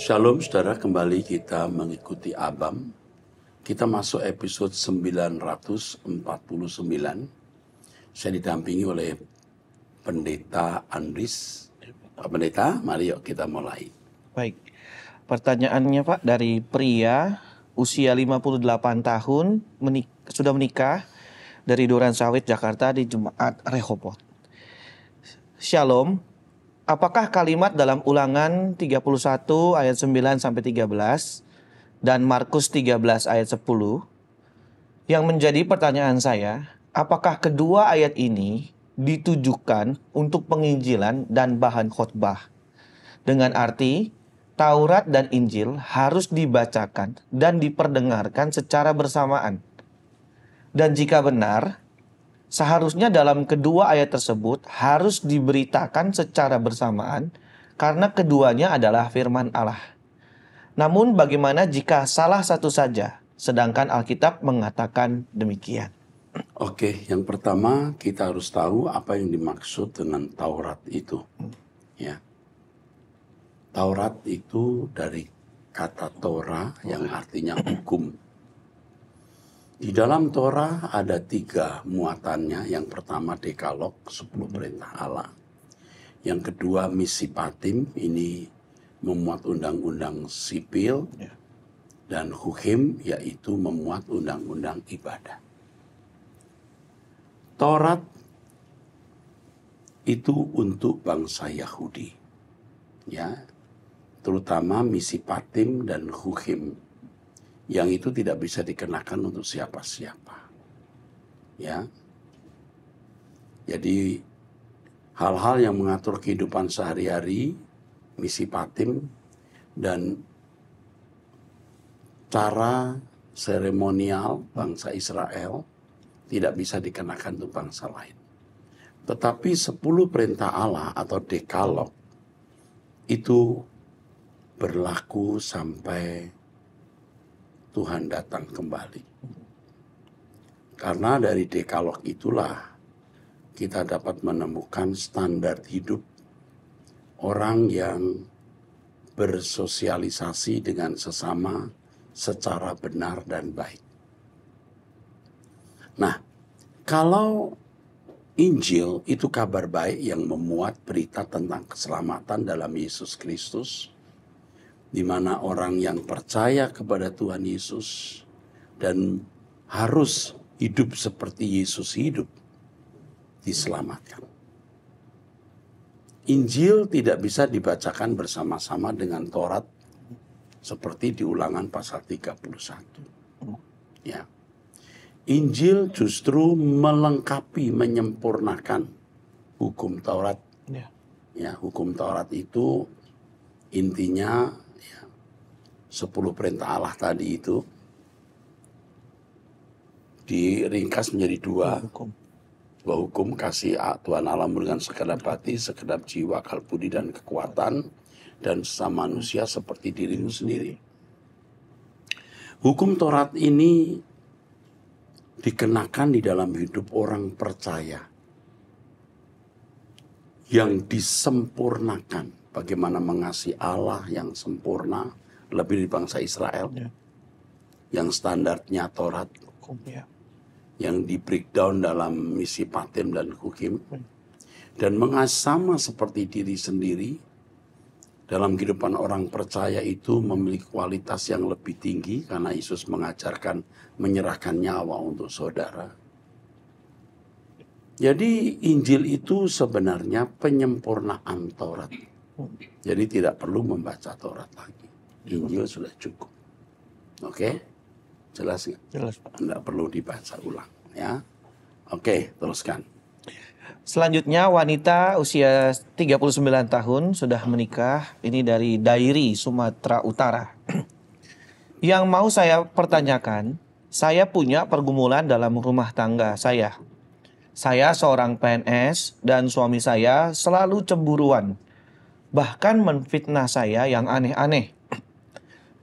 Shalom saudara, kembali kita mengikuti Abam. Kita masuk episode 949. Saya didampingi oleh Pendeta Andris. Pak Pendeta, mari yuk kita mulai. Baik, pertanyaannya Pak dari pria usia 58 tahun sudah menikah dari Duren Sawit, Jakarta di Jemaat Rehoboth. Shalom, apakah kalimat dalam Ulangan 31 ayat 9 sampai 13 dan Markus 13 ayat 10 yang menjadi pertanyaan saya, apakah kedua ayat ini ditujukan untuk penginjilan dan bahan khotbah? Dengan arti Taurat dan Injil harus dibacakan dan diperdengarkan secara bersamaan. Dan jika benar, seharusnya dalam kedua ayat tersebut harus diberitakan secara bersamaan karena keduanya adalah firman Allah. Namun bagaimana jika salah satu saja, sedangkan Alkitab mengatakan demikian? Oke, yang pertama kita harus tahu apa yang dimaksud dengan Taurat itu. Ya. Taurat itu dari kata Torah yang artinya hukum. Di dalam Torah ada 3 muatannya. Yang pertama Dekalog, 10 perintah Allah. Yang kedua Misipatim, ini memuat undang-undang sipil. Dan Hukim, yaitu memuat undang-undang ibadah. Taurat itu untuk bangsa Yahudi. Ya, terutama Misipatim dan Hukim, yang itu tidak bisa dikenakan untuk siapa-siapa. Ya. Jadi hal-hal yang mengatur kehidupan sehari-hari, Misipatim, dan cara seremonial bangsa Israel tidak bisa dikenakan untuk bangsa lain. Tetapi 10 perintah Allah atau Dekalog itu berlaku sampai Tuhan datang kembali. Karena dari Dekalog itulah kita dapat menemukan standar hidup orang yang bersosialisasi dengan sesama secara benar dan baik. Nah, kalau Injil itu kabar baik yang memuat berita tentang keselamatan dalam Yesus Kristus, di mana orang yang percaya kepada Tuhan Yesus dan harus hidup seperti Yesus hidup, diselamatkan. Injil tidak bisa dibacakan bersama-sama dengan Taurat seperti di Ulangan pasal 31. Ya. Injil justru melengkapi, menyempurnakan hukum Taurat. Ya, hukum Taurat itu intinya 10 perintah Allah tadi itu diringkas menjadi 2 hukum, kasih Tuhan Allahmu dengan segenap hati, segenap jiwa, akal budi dan kekuatan, dan sesama manusia seperti dirimu sendiri. Hukum Taurat ini dikenakan di dalam hidup orang percaya yang disempurnakan. Bagaimana mengasihi Allah yang sempurna, lebih dari bangsa Israel, yang standarnya Taurat, yang di breakdown dalam Misipatim dan Hukim, dan mengasihi sama seperti diri sendiri. Dalam kehidupan orang percaya itu memiliki kualitas yang lebih tinggi karena Yesus mengajarkan menyerahkan nyawa untuk saudara. Jadi Injil itu sebenarnya penyempurnaan Taurat. Jadi tidak perlu membaca Taurat lagi. Injil sudah cukup. Oke? Jelas nggak? Jelas, Pak. Tidak perlu dibaca ulang. Ya. Oke, teruskan. Selanjutnya wanita usia 39 tahun sudah menikah. Ini dari Dairi, Sumatera Utara. Yang mau saya pertanyakan, saya punya pergumulan dalam rumah tangga saya. Saya seorang PNS dan suami saya selalu cemburuan. Bahkan menfitnah saya yang aneh-aneh.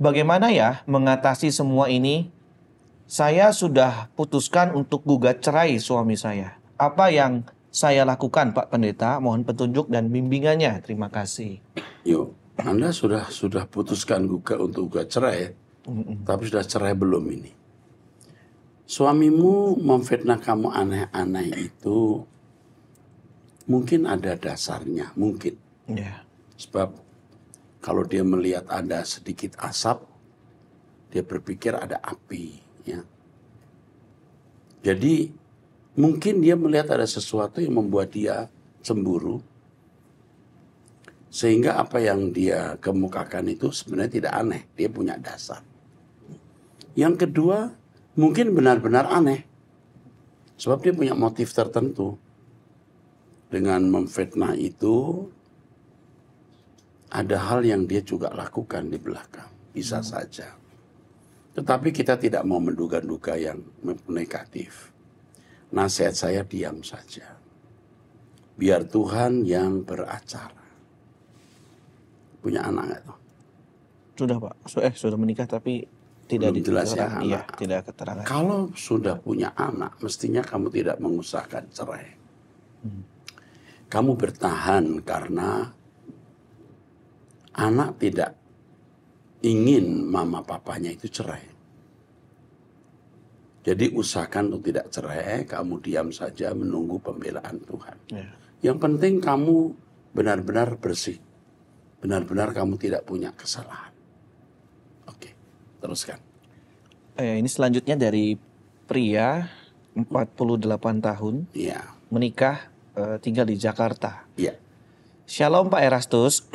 Bagaimana ya mengatasi semua ini? Saya sudah putuskan untuk gugat cerai suami saya. Apa yang saya lakukan, Pak Pendeta? Mohon petunjuk dan bimbingannya. Terima kasih. Yuk, Anda sudah putuskan untuk gugat cerai, tapi sudah cerai belum ini? Suamimu memfitnah kamu aneh-aneh itu mungkin ada dasarnya, mungkin. Ya. Sebab kalau dia melihat ada sedikit asap, dia berpikir ada api. Ya. Jadi mungkin dia melihat ada sesuatu yang membuat dia cemburu. Sehingga apa yang dia kemukakan itu sebenarnya tidak aneh. Dia punya dasar. Yang kedua, mungkin benar-benar aneh. Sebab dia punya motif tertentu. Dengan memfitnah itu, ada hal yang dia juga lakukan di belakang. Bisa saja. Tetapi kita tidak mau menduga-duga yang negatif. Nasihat saya diam saja. Biar Tuhan yang beracara. Punya anak nggak tuh? Sudah Pak, sudah menikah tapi tidak Belum jelas ya diterang. Iya, anak. tidak keterangan. Kalau sudah punya anak, mestinya kamu tidak mengusahakan cerai. Kamu bertahan karena anak tidak ingin mama papanya itu cerai. Jadi usahakan untuk tidak cerai, kamu diam saja menunggu pembelaan Tuhan. Ya. Yang penting kamu benar-benar bersih. Benar-benar kamu tidak punya kesalahan. Oke, teruskan. Ini selanjutnya dari pria 48 tahun, Iya, menikah, tinggal di Jakarta. iya. Shalom Pak Erastus.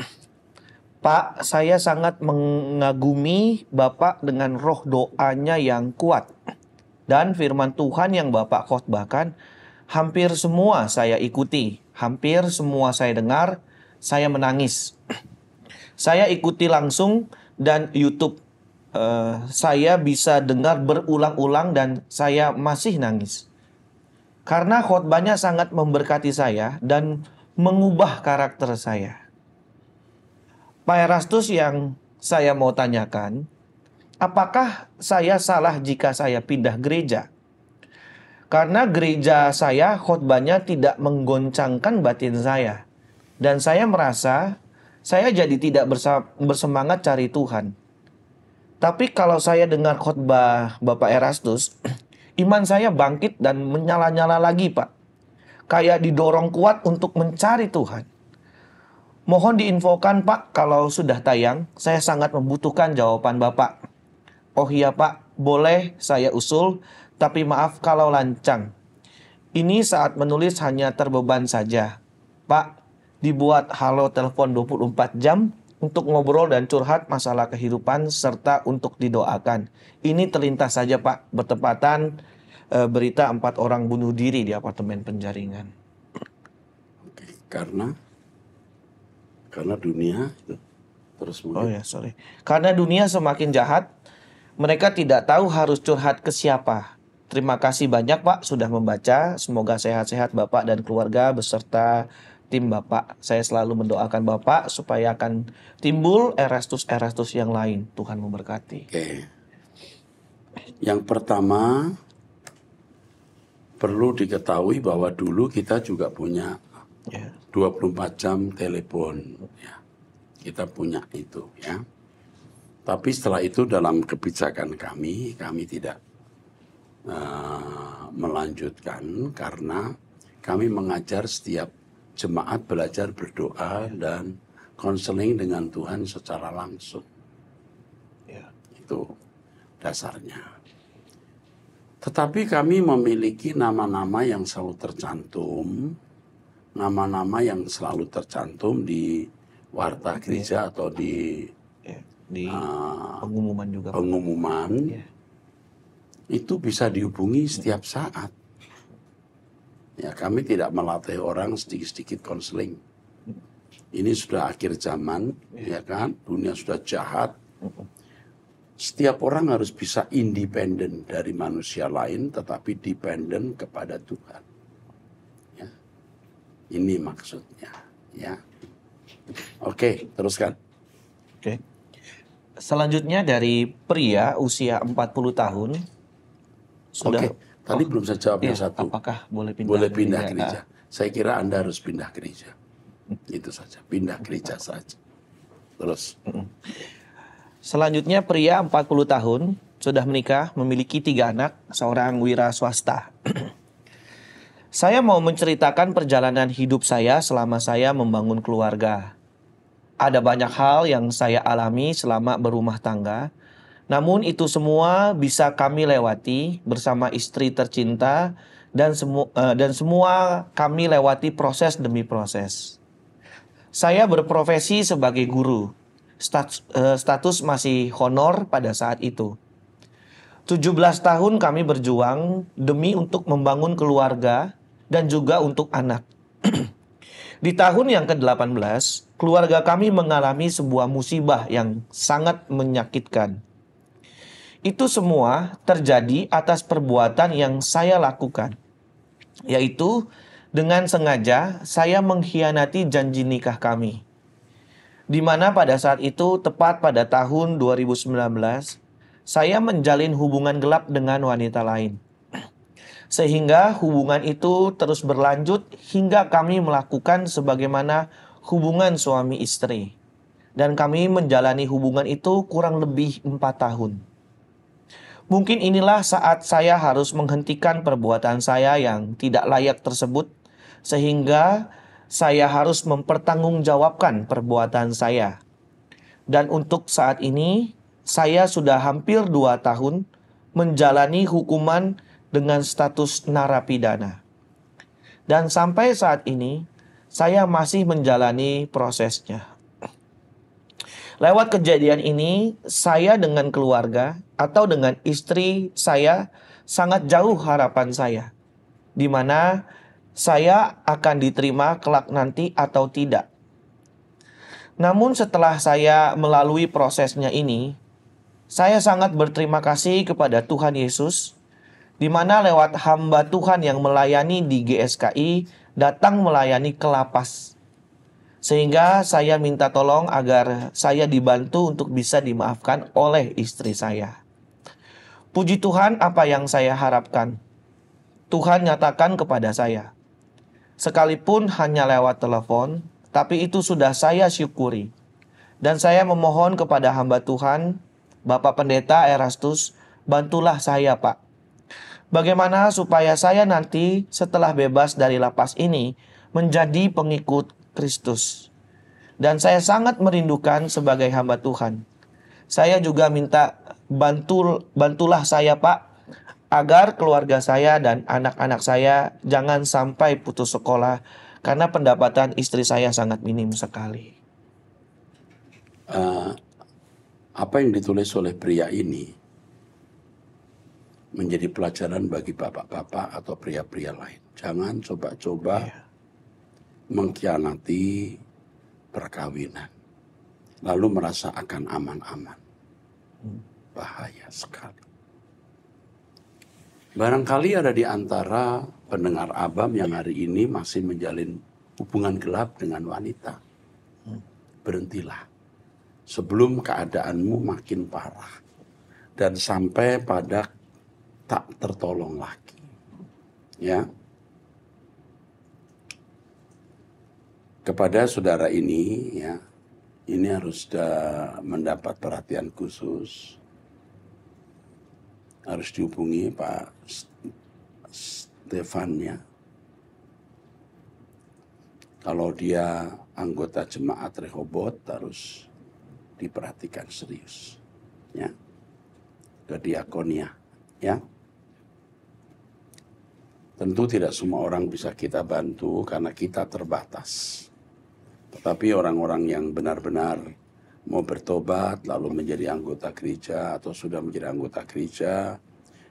Pak, saya sangat mengagumi Bapak dengan roh doanya yang kuat. Dan firman Tuhan yang Bapak khotbahkan, hampir semua saya ikuti. Hampir semua saya dengar, saya menangis. Saya ikuti langsung dan YouTube. Saya bisa dengar berulang-ulang dan saya masih nangis. Karena khotbahnya sangat memberkati saya dan mengubah karakter saya. Pak Erastus, yang saya mau tanyakan, apakah saya salah jika saya pindah gereja? Karena gereja saya khotbahnya tidak menggoncangkan batin saya. Dan saya merasa saya jadi tidak bersemangat cari Tuhan. Tapi kalau saya dengar khotbah Bapak Erastus, iman saya bangkit dan menyala-nyala lagi Pak. Kayak didorong kuat untuk mencari Tuhan. Mohon diinfokan Pak, kalau sudah tayang, saya sangat membutuhkan jawaban Bapak. Oh iya Pak, boleh saya usul, tapi maaf kalau lancang. Ini saat menulis hanya terbeban saja. Pak, dibuat halo telepon 24 jam untuk ngobrol dan curhat masalah kehidupan serta untuk didoakan. Ini terlintas saja Pak, bertepatan berita 4 orang bunuh diri di apartemen Penjaringan. Oke, karena dunia itu terus Oh ya, sorry. Karena dunia semakin jahat, mereka tidak tahu harus curhat ke siapa. Terima kasih banyak Pak sudah membaca. Semoga sehat-sehat Bapak dan keluarga beserta tim Bapak. Saya selalu mendoakan Bapak supaya akan timbul Erastus-Erastus yang lain. Tuhan memberkati. Oke. Yang pertama, perlu diketahui bahwa dulu kita juga punya 24 jam telepon. Ya. Kita punya itu ya. Tapi setelah itu dalam kebijakan kami tidak melanjutkan karena kami mengajar setiap jemaat belajar berdoa dan konseling dengan Tuhan secara langsung. Ya. Itu dasarnya. Tetapi kami memiliki nama-nama yang selalu tercantum, nama-nama yang selalu tercantum di warta gereja atau di pengumuman juga. Pengumuman. Ya. Itu bisa dihubungi setiap saat. Ya, kami tidak melatih orang sedikit-sedikit konseling. Ini sudah akhir zaman, ya kan? Dunia sudah jahat. Setiap orang harus bisa independen dari manusia lain, tetapi dependen kepada Tuhan. Ya. Ini maksudnya. Ya. Oke, teruskan. Oke. Selanjutnya dari pria usia 40 tahun. Sudah. Oke, tadi belum saya jawab yang satu. Apakah boleh pindah? Boleh pindah gereja. Saya kira Anda harus pindah gereja. Itu saja, pindah gereja saja. Terus. Selanjutnya pria 40 tahun, sudah menikah, memiliki 3 anak, seorang wira swasta. Saya mau menceritakan perjalanan hidup saya selama saya membangun keluarga. Ada banyak hal yang saya alami selama berumah tangga, namun itu semua bisa kami lewati bersama istri tercinta dan semua kami lewati proses demi proses. Saya berprofesi sebagai guru. Status masih honor pada saat itu. 17 tahun kami berjuang demi untuk membangun keluarga dan juga untuk anak. Di tahun yang ke-18, keluarga kami mengalami sebuah musibah yang sangat menyakitkan. Itu semua terjadi atas perbuatan yang saya lakukan, yaitu dengan sengaja saya mengkhianati janji nikah kami. Di mana pada saat itu, tepat pada tahun 2019, saya menjalin hubungan gelap dengan wanita lain. Sehingga hubungan itu terus berlanjut hingga kami melakukan sebagaimana hubungan suami istri. Dan kami menjalani hubungan itu kurang lebih 4 tahun. Mungkin inilah saat saya harus menghentikan perbuatan saya yang tidak layak tersebut, sehingga saya harus mempertanggungjawabkan perbuatan saya. Dan untuk saat ini, saya sudah hampir 2 tahun menjalani hukuman dengan status narapidana. Dan sampai saat ini, saya masih menjalani prosesnya. Lewat kejadian ini, saya dengan keluarga atau dengan istri saya sangat jauh harapan saya, di mana saya akan diterima kelak nanti atau tidak. Namun setelah saya melalui prosesnya ini, saya sangat berterima kasih kepada Tuhan Yesus, di mana lewat hamba Tuhan yang melayani di GSKI datang melayani ke lapas. Sehingga saya minta tolong agar saya dibantu untuk bisa dimaafkan oleh istri saya. Puji Tuhan, apa yang saya harapkan, Tuhan nyatakan kepada saya. Sekalipun hanya lewat telepon, tapi itu sudah saya syukuri. Dan saya memohon kepada hamba Tuhan, Bapak Pendeta Erastus, bantulah saya, Pak. Bagaimana supaya saya nanti setelah bebas dari lapas ini menjadi pengikut Kristus. Dan saya sangat merindukan sebagai hamba Tuhan. Saya juga minta bantulah saya, Pak, agar keluarga saya dan anak-anak saya jangan sampai putus sekolah karena pendapatan istri saya sangat minim sekali. Apa yang ditulis oleh pria ini menjadi pelajaran bagi bapak-bapak atau pria-pria lain. Jangan coba-coba mengkhianati perkawinan, lalu merasa akan aman-aman. Bahaya sekali. Barangkali ada di antara pendengar Abam yang hari ini masih menjalin hubungan gelap dengan wanita. Berhentilah sebelum keadaanmu makin parah dan sampai pada tak tertolong lagi. Ya. Kepada saudara ini, ya, ini harus mendapat perhatian khusus. Harus dihubungi Pak Stefan, ya. Kalau dia anggota jemaat Rehoboth harus diperhatikan serius, ya. Ke diakonia, ya. Tentu tidak semua orang bisa kita bantu karena kita terbatas. Tetapi orang-orang yang benar-benar mau bertobat lalu menjadi anggota gereja atau sudah menjadi anggota gereja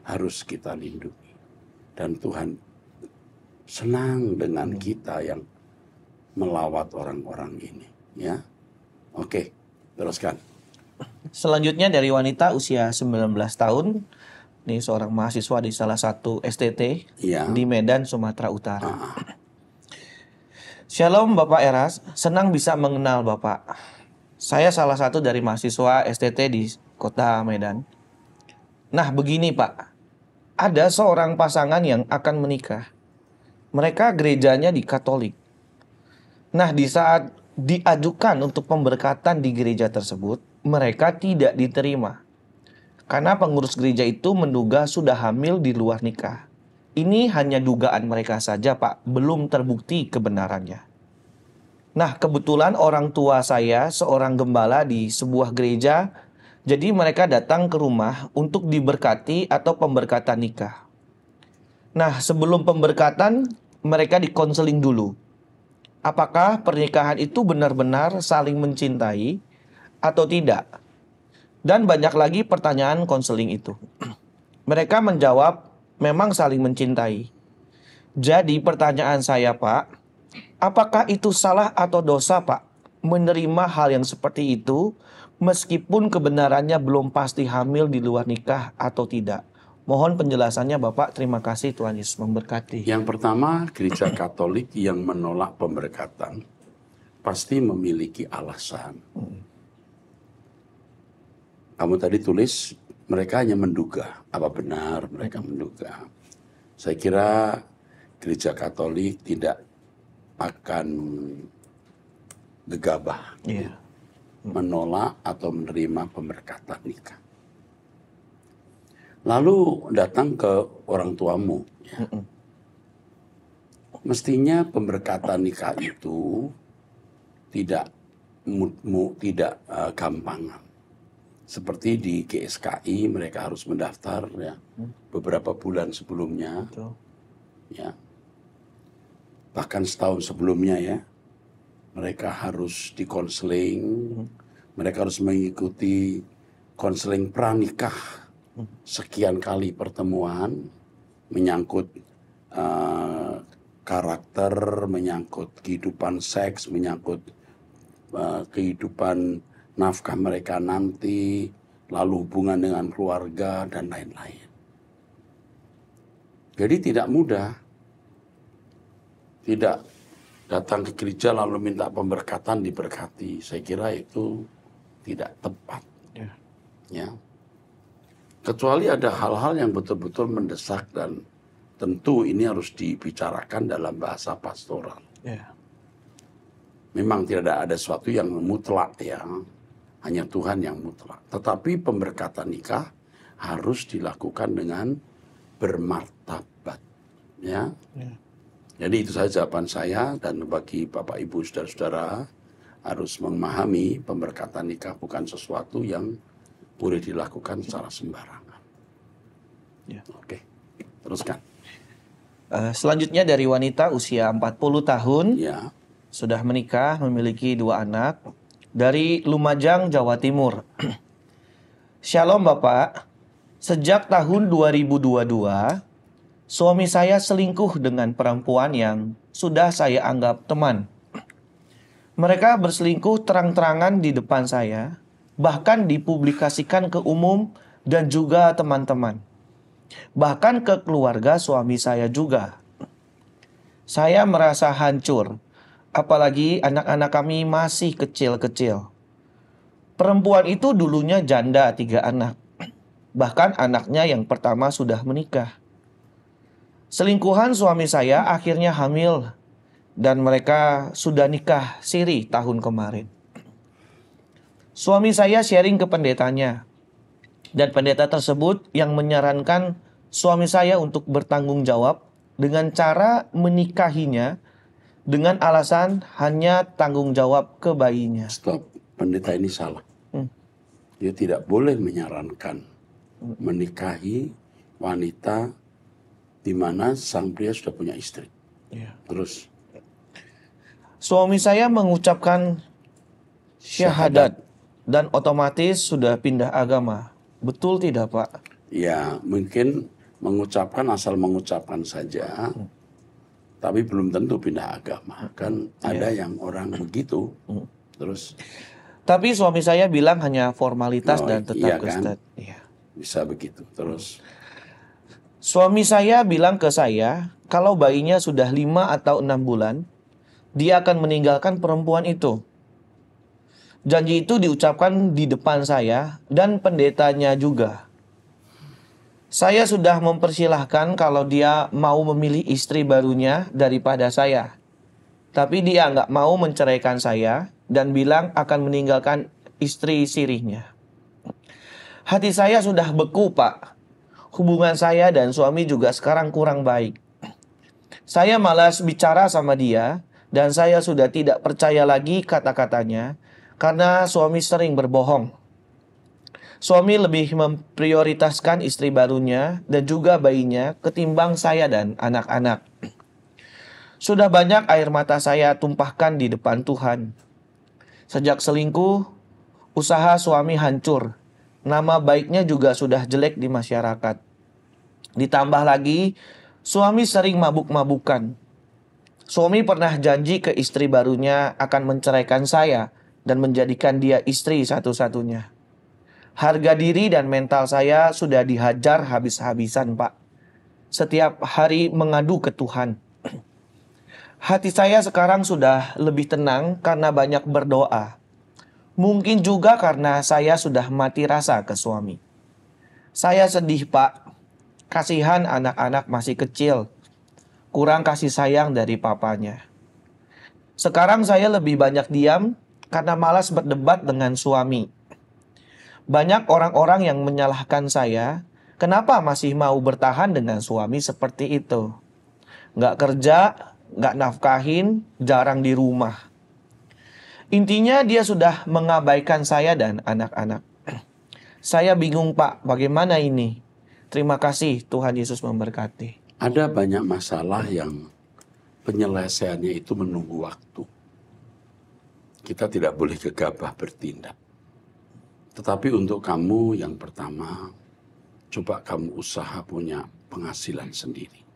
harus kita lindungi. Dan Tuhan senang dengan kita yang melawat orang-orang ini, ya. Oke, teruskan. Selanjutnya dari wanita usia 19 tahun. Ini seorang mahasiswa di salah satu STT di Medan, Sumatera Utara. Shalom Bapak Eras, senang bisa mengenal Bapak. Saya salah satu dari mahasiswa STT di kota Medan. Nah begini Pak, ada seorang pasangan yang akan menikah. Mereka gerejanya di Katolik. Nah di saat diajukan untuk pemberkatan di gereja tersebut, mereka tidak diterima. Karena pengurus gereja itu menduga sudah hamil di luar nikah. Ini hanya dugaan mereka saja, Pak, belum terbukti kebenarannya. Nah, kebetulan orang tua saya seorang gembala di sebuah gereja, jadi mereka datang ke rumah untuk diberkati atau pemberkatan nikah. Nah, sebelum pemberkatan, mereka dikonseling dulu. Apakah pernikahan itu benar-benar saling mencintai atau tidak? Dan banyak lagi pertanyaan konseling itu. Mereka menjawab memang saling mencintai. Jadi pertanyaan saya, Pak, apakah itu salah atau dosa, Pak, menerima hal yang seperti itu meskipun kebenarannya belum pasti hamil di luar nikah atau tidak? Mohon penjelasannya, Bapak. Terima kasih, Tuhan Yesus memberkati. Yang pertama, gereja Katolik yang menolak pemberkatan pasti memiliki alasan. Kamu tadi tulis mereka hanya menduga. Apa benar mereka menduga? Saya kira gereja Katolik tidak akan gegabah menolak atau menerima pemberkatan nikah. Lalu datang ke orang tuamu. Ya. Mestinya pemberkatan nikah itu tidak gampangan. Seperti di GSKI mereka harus mendaftar ya beberapa bulan sebelumnya. Ya. Bahkan setahun sebelumnya ya. Mereka harus dikonseling. Mereka harus mengikuti konseling pranikah. Sekian kali pertemuan menyangkut karakter, menyangkut kehidupan seks, menyangkut kehidupan nafkah mereka nanti, lalu hubungan dengan keluarga dan lain-lain. Jadi tidak mudah. Tidak datang ke gereja lalu minta pemberkatan diberkati. Saya kira itu tidak tepat. Ya. Kecuali ada hal-hal yang betul-betul mendesak dan tentu ini harus dibicarakan dalam bahasa pastoral. Memang tidak ada sesuatu yang mutlak ya, hanya Tuhan yang mutlak. Tetapi pemberkatan nikah harus dilakukan dengan bermartabat. Ya. Jadi itu saja jawaban saya, dan bagi Bapak Ibu saudara-saudara harus memahami pemberkatan nikah bukan sesuatu yang boleh dilakukan secara sembarangan. Oke, teruskan. Selanjutnya dari wanita usia 40 tahun, sudah menikah, memiliki 2 anak, dari Lumajang, Jawa Timur. Shalom Bapak, sejak tahun 2022, suami saya selingkuh dengan perempuan yang sudah saya anggap teman. Mereka berselingkuh terang-terangan di depan saya, bahkan dipublikasikan ke umum dan juga teman-teman. Bahkan ke keluarga suami saya juga. Saya merasa hancur, apalagi anak-anak kami masih kecil-kecil. Perempuan itu dulunya janda 3 anak. Bahkan anaknya yang pertama sudah menikah. Selingkuhan suami saya akhirnya hamil, dan mereka sudah nikah siri tahun kemarin. Suami saya sharing ke pendetanya, dan pendeta tersebut yang menyarankan suami saya untuk bertanggung jawab dengan cara menikahinya dengan alasan hanya tanggung jawab ke bayinya. Stop, pendeta ini salah. Dia tidak boleh menyarankan menikahi wanita di mana sang pria sudah punya istri. Terus. Suami saya mengucapkan syahadat dan otomatis sudah pindah agama. Betul tidak, Pak? Ya, mungkin mengucapkan asal mengucapkan saja, tapi belum tentu pindah agama. Kan ada yang orang begitu. Terus. Tapi suami saya bilang hanya formalitas dan tetap Kristen. Bisa begitu. Terus. Suami saya bilang ke saya, kalau bayinya sudah 5 atau 6 bulan, dia akan meninggalkan perempuan itu. Janji itu diucapkan di depan saya dan pendetanya juga. Saya sudah mempersilahkan kalau dia mau memilih istri barunya daripada saya. Tapi dia nggak mau menceraikan saya dan bilang akan meninggalkan istri sirihnya. Hati saya sudah beku, Pak. Hubungan saya dan suami juga sekarang kurang baik. Saya malas bicara sama dia dan saya sudah tidak percaya lagi kata-katanya karena suami sering berbohong. Suami lebih memprioritaskan istri barunya dan juga bayinya ketimbang saya dan anak-anak. Sudah banyak air mata saya tumpahkan di depan Tuhan. Sejak selingkuh, usaha suami hancur. Nama baiknya juga sudah jelek di masyarakat. Ditambah lagi, suami sering mabuk-mabukan. Suami pernah janji ke istri barunya akan menceraikan saya dan menjadikan dia istri satu-satunya. Harga diri dan mental saya sudah dihajar habis-habisan, Pak. Setiap hari mengadu ke Tuhan. Hati saya sekarang sudah lebih tenang karena banyak berdoa. Mungkin juga karena saya sudah mati rasa ke suami. Saya sedih, Pak. Kasihan anak-anak masih kecil. Kurang kasih sayang dari papanya. Sekarang saya lebih banyak diam karena malas berdebat dengan suami. Banyak orang-orang yang menyalahkan saya. Kenapa masih mau bertahan dengan suami seperti itu? Nggak kerja, nggak nafkahin, jarang di rumah. Intinya dia sudah mengabaikan saya dan anak-anak. Saya bingung, Pak, bagaimana ini? Terima kasih, Tuhan Yesus memberkati. Ada banyak masalah yang penyelesaiannya itu menunggu waktu. Kita tidak boleh gegabah bertindak. Tetapi untuk kamu yang pertama, coba kamu usaha punya penghasilan sendiri.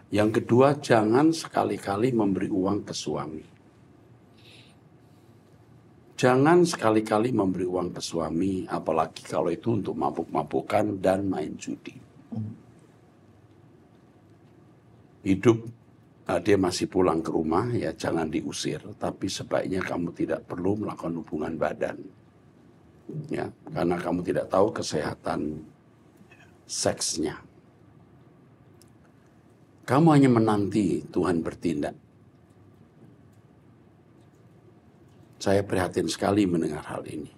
Yang kedua, jangan sekali-kali memberi uang ke suami. Jangan sekali-kali memberi uang ke suami, apalagi kalau itu untuk mabuk-mabukan dan main judi. Hidup, dia masih pulang ke rumah, ya jangan diusir. Tapi sebaiknya kamu tidak perlu melakukan hubungan badan. Ya, karena kamu tidak tahu kesehatan seksnya. Kamu hanya menanti Tuhan bertindak. Saya prihatin sekali mendengar hal ini.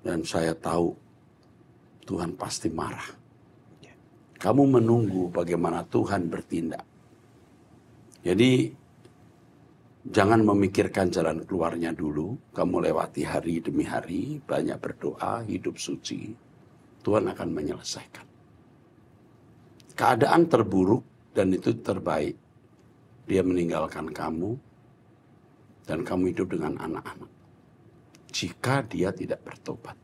Dan saya tahu Tuhan pasti marah. Kamu menunggu bagaimana Tuhan bertindak. Jadi jangan memikirkan jalan keluarnya dulu. Kamu lewati hari demi hari, banyak berdoa, hidup suci. Tuhan akan menyelesaikan. Keadaan terburuk dan itu terbaik. Dia meninggalkan kamu dan kamu hidup dengan anak-anak. Jika dia tidak bertobat,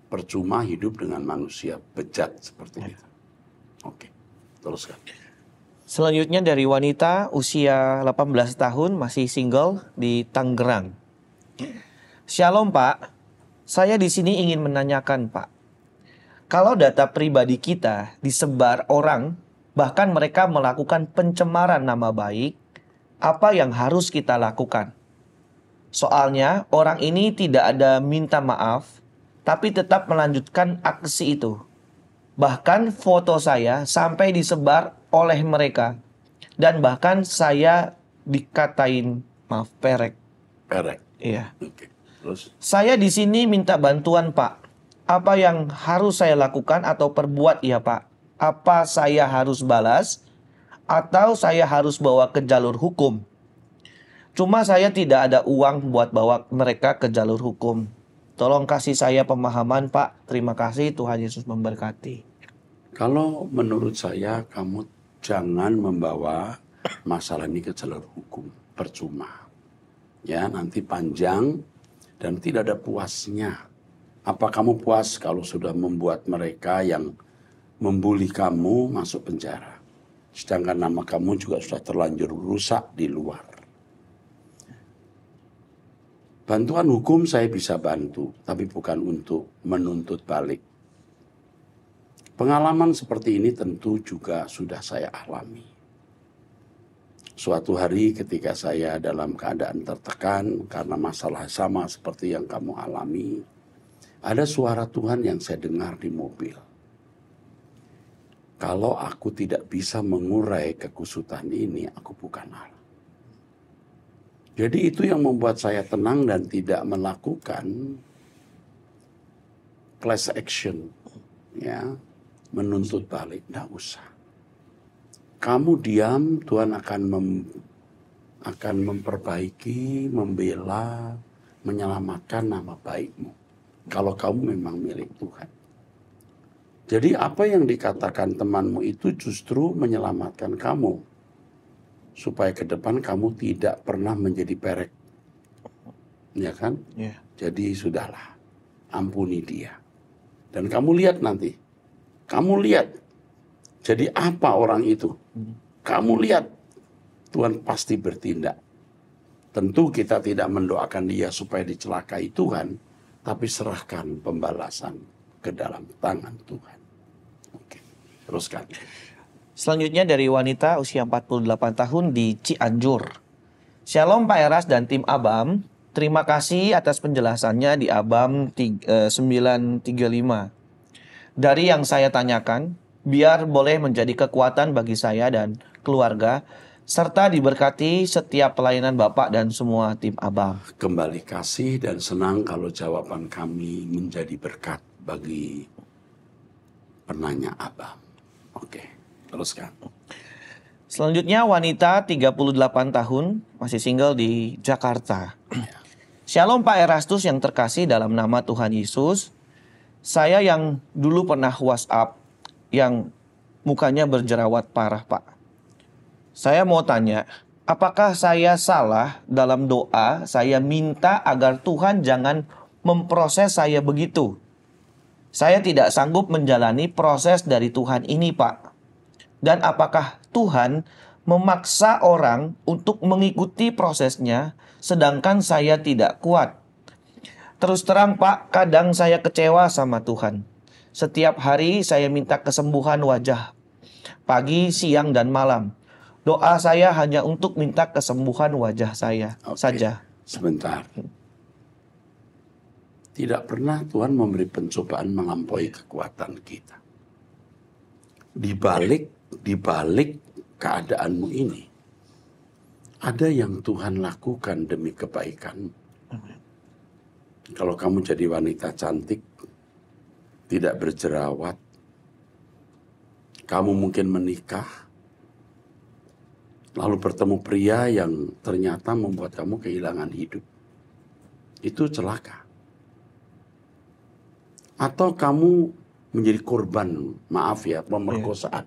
percuma hidup dengan manusia bejat seperti itu. Oke, teruskan. Selanjutnya dari wanita usia 18 tahun masih single di Tangerang. Shalom, Pak. Saya di sini ingin menanyakan, Pak. Kalau data pribadi kita disebar orang, bahkan mereka melakukan pencemaran nama baik, apa yang harus kita lakukan? Soalnya orang ini tidak ada minta maaf, tapi tetap melanjutkan aksi itu. Bahkan foto saya sampai disebar oleh mereka. Dan bahkan saya dikatain, maaf, perek. Perek. Iya. Oke. Terus? Saya di sini minta bantuan, Pak. Apa yang harus saya lakukan atau perbuat ya, Pak? Apa saya harus balas atau saya harus bawa ke jalur hukum? Cuma saya tidak ada uang buat bawa mereka ke jalur hukum. Tolong kasih saya pemahaman, Pak. Terima kasih, Tuhan Yesus memberkati. Kalau menurut saya kamu jangan membawa masalah ini ke jalur hukum. Percuma. Ya, nanti panjang dan tidak ada puasnya. Apa kamu puas kalau sudah membuat mereka yang membuli kamu masuk penjara? Sedangkan nama kamu juga sudah terlanjur rusak di luar. Bantuan hukum saya bisa bantu, tapi bukan untuk menuntut balik. Pengalaman seperti ini tentu juga sudah saya alami. Suatu hari ketika saya dalam keadaan tertekan karena masalah sama seperti yang kamu alami, ada suara Tuhan yang saya dengar di mobil. Kalau aku tidak bisa mengurai kekusutan ini, aku bukan Allah. Jadi itu yang membuat saya tenang dan tidak melakukan class action, ya, menuntut balik. Nggak usah. Kamu diam, Tuhan akan memperbaiki, membela, menyelamatkan nama baikmu. Kalau kamu memang milik Tuhan. Jadi apa yang dikatakan temanmu itu justru menyelamatkan kamu. Supaya ke depan kamu tidak pernah menjadi perek. Ya kan? Yeah. Jadi sudahlah, ampuni dia. Dan kamu lihat nanti. Kamu lihat. Jadi apa orang itu? Kamu lihat. Tuhan pasti bertindak. Tentu kita tidak mendoakan dia supaya dicelakai Tuhan. Tapi serahkan pembalasan ke dalam tangan Tuhan. Oke, teruskan. Selanjutnya dari wanita usia 48 tahun di Cianjur. Shalom Pak Eras dan tim Abam. Terima kasih atas penjelasannya di Abam 935. Dari yang saya tanyakan, biar boleh menjadi kekuatan bagi saya dan keluarga, serta diberkati setiap pelayanan Bapak dan semua tim Abam. Kembali kasih dan senang kalau jawaban kami menjadi berkat bagi penanya Abam. Oke, teruskan. Selanjutnya wanita 38 tahun, masih single di Jakarta. Shalom Pak Erastus yang terkasih dalam nama Tuhan Yesus. Saya yang dulu pernah WhatsApp yang mukanya berjerawat parah Pak. Saya mau tanya, apakah saya salah dalam doa saya minta agar Tuhan jangan memproses saya begitu? Saya tidak sanggup menjalani proses dari Tuhan ini Pak. Dan apakah Tuhan memaksa orang untuk mengikuti prosesnya sedangkan saya tidak kuat? Terus terang Pak, kadang saya kecewa sama Tuhan. Setiap hari saya minta kesembuhan wajah. Pagi, siang, dan malam. Doa saya hanya untuk minta kesembuhan wajah saya saja. Sebentar. Tidak pernah Tuhan memberi pencobaan melampaui kekuatan kita. Di balik keadaanmu ini, ada yang Tuhan lakukan demi kebaikanmu. Kalau kamu jadi wanita cantik, tidak berjerawat, kamu mungkin menikah, lalu bertemu pria yang ternyata membuat kamu kehilangan hidup. Itu celaka. Atau kamu menjadi korban, maaf ya, pemerkosaan.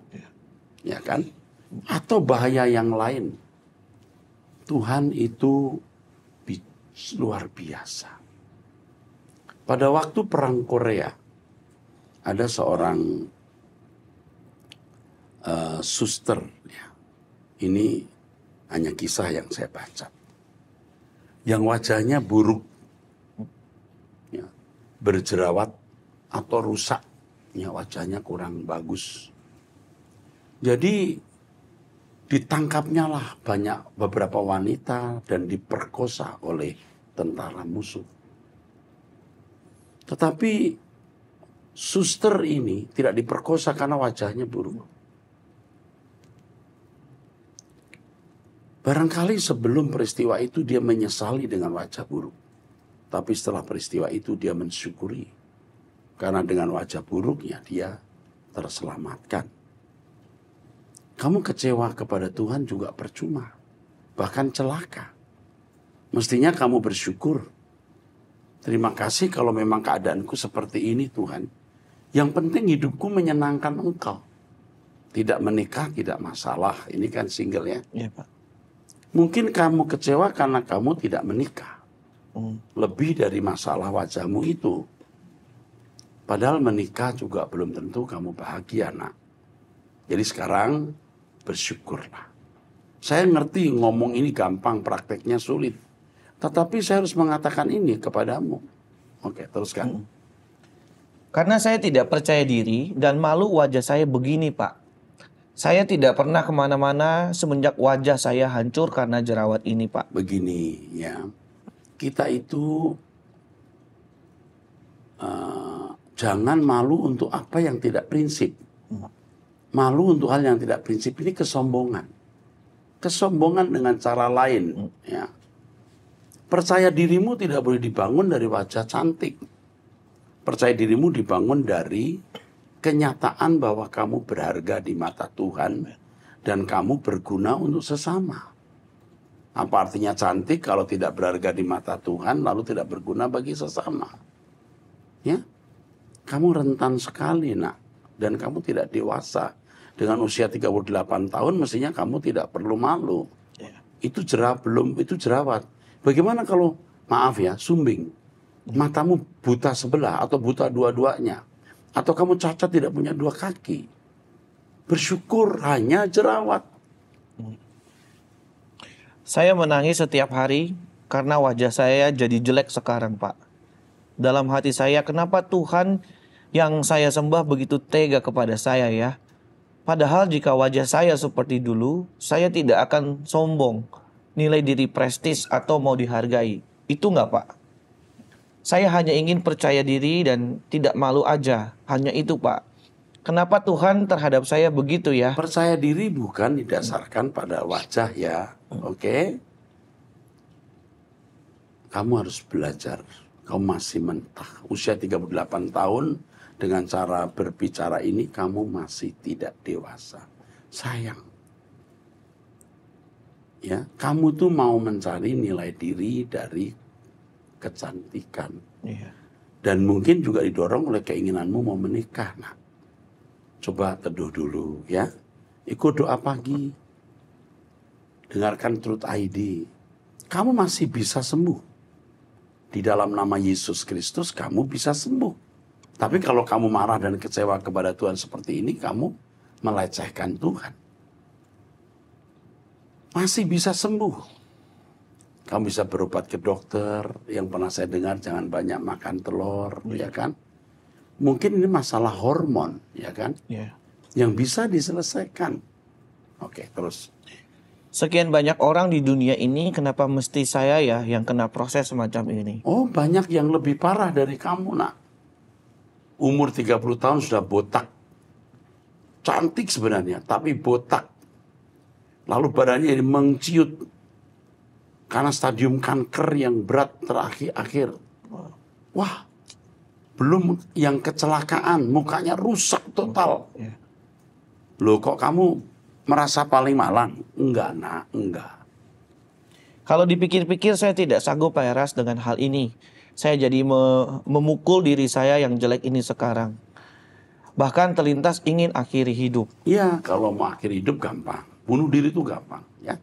Ya kan? Atau bahaya yang lain. Tuhan itu luar biasa. Pada waktu perang Korea, ada seorang suster. Ya. Ini hanya kisah yang saya baca. Yang wajahnya buruk, ya, berjerawat atau rusak, ya, wajahnya kurang bagus. Jadi ditangkapnya lah beberapa wanita dan diperkosa oleh tentara musuh. Tetapi suster ini tidak diperkosa karena wajahnya buruk. Barangkali sebelum peristiwa itu dia menyesali dengan wajah buruk. Tapi setelah peristiwa itu dia mensyukuri. Karena dengan wajah buruknya dia terselamatkan. Kamu kecewa kepada Tuhan juga percuma. Bahkan celaka. Mestinya kamu bersyukur. Terima kasih kalau memang keadaanku seperti ini Tuhan. Yang penting hidupku menyenangkan Engkau. Tidak menikah tidak masalah. Ini kan single ya. Iya Pak. Mungkin kamu kecewa karena kamu tidak menikah. Lebih dari masalah wajahmu itu. Padahal menikah juga belum tentu kamu bahagia nak. Jadi sekarang bersyukurlah. Saya ngerti ngomong ini gampang, prakteknya sulit. Tetapi saya harus mengatakan ini kepadamu. Oke, teruskan. Karena saya tidak percaya diri dan malu wajah saya begini Pak. Saya tidak pernah kemana-mana semenjak wajah saya hancur karena jerawat ini Pak. Begini ya, kita itu jangan malu untuk apa yang tidak prinsip. Malu untuk hal yang tidak prinsip ini kesombongan. Kesombongan dengan cara lain. Ya. Percaya dirimu tidak boleh dibangun dari wajah cantik. Percaya dirimu dibangun dari kenyataan bahwa kamu berharga di mata Tuhan dan kamu berguna untuk sesama. Apa artinya cantik kalau tidak berharga di mata Tuhan lalu tidak berguna bagi sesama? Ya, kamu rentan sekali nak dan kamu tidak dewasa. Dengan usia 38 tahun mestinya kamu tidak perlu malu. Itu jerawat. Bagaimana kalau maaf ya sumbing? Matamu buta sebelah atau buta dua-duanya. Atau kamu cacat tidak punya dua kaki. Bersyukur hanya jerawat. Saya menangis setiap hari karena wajah saya jadi jelek sekarang, Pak. Dalam hati saya, kenapa Tuhan yang saya sembah begitu tega kepada saya ya? Padahal jika wajah saya seperti dulu, saya tidak akan sombong, nilai diri prestis atau mau dihargai. Itu enggak, Pak? Saya hanya ingin percaya diri dan tidak malu aja. Hanya itu, Pak. Kenapa Tuhan terhadap saya begitu ya? Percaya diri bukan didasarkan pada wajah ya. Oke? Kamu harus belajar. Kamu masih mentah. Usia 38 tahun dengan cara berbicara ini kamu masih tidak dewasa. Sayang. Ya, kamu tuh mau mencari nilai diri dari kecantikan. Iya. Dan mungkin juga didorong oleh keinginanmu mau menikah. Nah, coba teduh dulu ya. Ikut doa pagi. Dengarkan Truth ID. Kamu masih bisa sembuh. Di dalam nama Yesus Kristus kamu bisa sembuh. Tapi kalau kamu marah dan kecewa kepada Tuhan seperti ini, kamu melecehkan Tuhan. Masih bisa sembuh. Kamu bisa berobat ke dokter. Yang pernah saya dengar jangan banyak makan telur, ya kan? Mungkin ini masalah hormon, ya kan? Yeah. Yang bisa diselesaikan. Oke, terus. Sekian banyak orang di dunia ini, kenapa mesti saya ya yang kena proses semacam ini? Oh, banyak yang lebih parah dari kamu, nak. Umur 30 tahun sudah botak. Cantik sebenarnya, tapi botak. Lalu badannya ini menciut. Karena stadium kanker yang berat terakhir. Wah, belum yang kecelakaan, mukanya rusak total. Yeah. Loh, kok kamu merasa paling malang? Enggak, nak, enggak. Kalau dipikir-pikir saya tidak sanggup Pak Eras dengan hal ini. Saya jadi memukul diri saya yang jelek ini sekarang. Bahkan terlintas ingin akhiri hidup. Iya, kalau mau akhiri hidup gampang. Bunuh diri itu gampang, ya.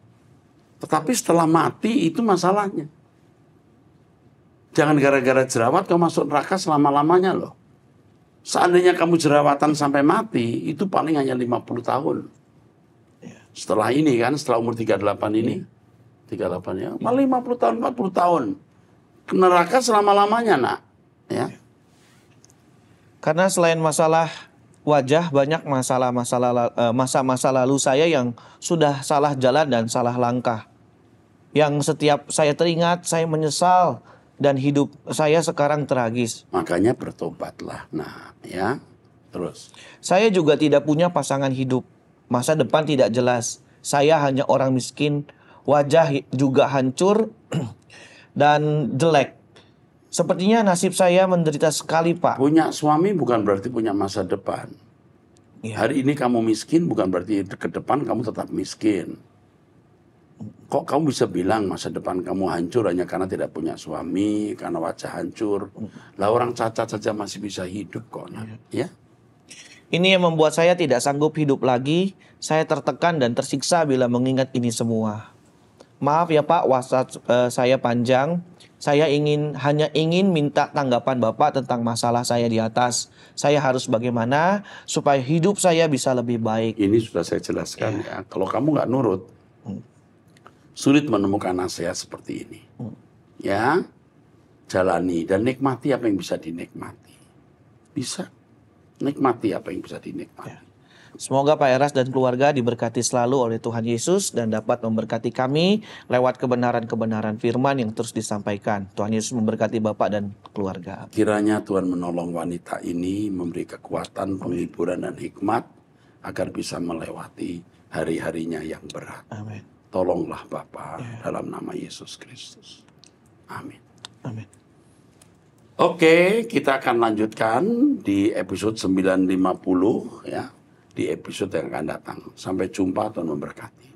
Tetapi setelah mati itu masalahnya. Jangan gara-gara jerawat kamu masuk neraka selama-lamanya loh. Seandainya kamu jerawatan sampai mati, itu paling hanya 50 tahun. Setelah ini kan, setelah umur 38 ini. 38 ya, paling 50 tahun, 40 tahun. Ke neraka selama-lamanya, nak. Ya. Karena selain masalah wajah, banyak masa-masa lalu saya yang sudah salah jalan dan salah langkah. Yang setiap saya teringat, saya menyesal dan hidup saya sekarang tragis. Makanya bertobatlah. Nah, ya. Terus. Saya juga tidak punya pasangan hidup. Masa depan tidak jelas. Saya hanya orang miskin, wajah juga hancur dan jelek. Sepertinya nasib saya menderita sekali, Pak. Punya suami bukan berarti punya masa depan. Ya. Hari ini kamu miskin bukan berarti ke depan kamu tetap miskin. Kok kamu bisa bilang masa depan kamu hancur hanya karena tidak punya suami, karena wajah hancur. Lah orang cacat saja masih bisa hidup kok. Ya. Ini yang membuat saya tidak sanggup hidup lagi. Saya tertekan dan tersiksa bila mengingat ini semua. Maaf ya Pak, WhatsApp saya panjang. Saya hanya ingin minta tanggapan Bapak tentang masalah saya di atas. Saya harus bagaimana supaya hidup saya bisa lebih baik. Ini sudah saya jelaskan ya. Kalau kamu nggak nurut, sulit menemukan nasihat seperti ini. Ya, jalani dan nikmati apa yang bisa dinikmati. Bisa. Nikmati apa yang bisa dinikmati. Semoga Pak Eras dan keluarga diberkati selalu oleh Tuhan Yesus dan dapat memberkati kami lewat kebenaran-kebenaran firman yang terus disampaikan. Tuhan Yesus memberkati Bapak dan keluarga. Kiranya Tuhan menolong wanita ini, memberi kekuatan, penghiburan dan hikmat agar bisa melewati hari-harinya yang berat. Amin. Tolonglah Bapa dalam nama Yesus Kristus. Amin. Amin. Oke, kita akan lanjutkan di episode 950 ya, di episode yang akan datang. Sampai jumpa, Tuhan memberkati.